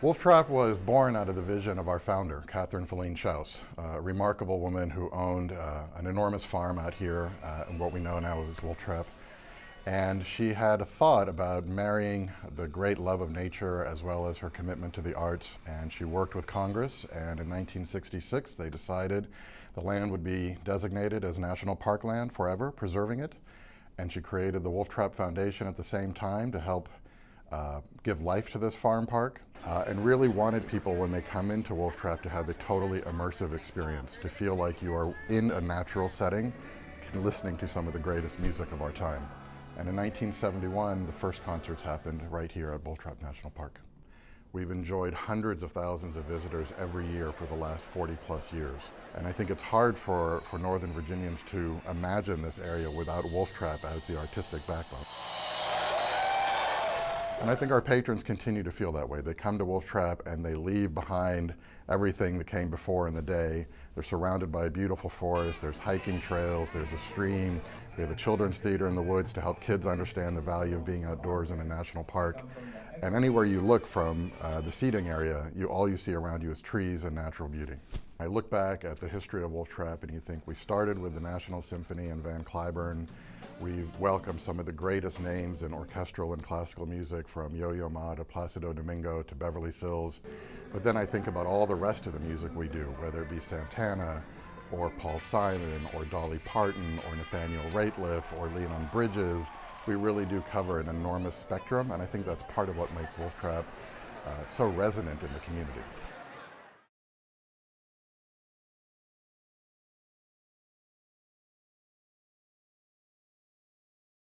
Wolf Trap was born out of the vision of our founder, Catherine Feline Schaus, a remarkable woman who owned an enormous farm out here in what we know now as Wolf Trap. And she had a thought about marrying the great love of nature as well as her commitment to the arts. And she worked with Congress, and in 1966 they decided the land would be designated as national park land forever, preserving it. And she created the Wolf Trap Foundation at the same time to help give life to this farm park, and really wanted people when they come into Wolf Trap to have a totally immersive experience, to feel like you are in a natural setting, listening to some of the greatest music of our time. And in 1971, the first concerts happened right here at Wolf Trap National Park. We've enjoyed hundreds of thousands of visitors every year for the last 40 plus years. And I think it's hard for Northern Virginians to imagine this area without Wolf Trap as the artistic backbone. And I think our patrons continue to feel that way. They come to Wolf Trap and they leave behind everything that came before in the day. They're surrounded by a beautiful forest, there's hiking trails, there's a stream, we have a children's theater in the woods to help kids understand the value of being outdoors in a national park. And anywhere you look from the seating area, all you see around you is trees and natural beauty. I look back at the history of Wolf Trap and you think we started with the National Symphony and Van Cliburn. We've welcomed some of the greatest names in orchestral and classical music, from Yo-Yo Ma to Placido Domingo to Beverly Sills. But then I think about all the rest of the music we do, whether it be Santana or Paul Simon or Dolly Parton or Nathaniel Rateliff or Leon Bridges. We really do cover an enormous spectrum, and I think that's part of what makes Wolf Trap so resonant in the community.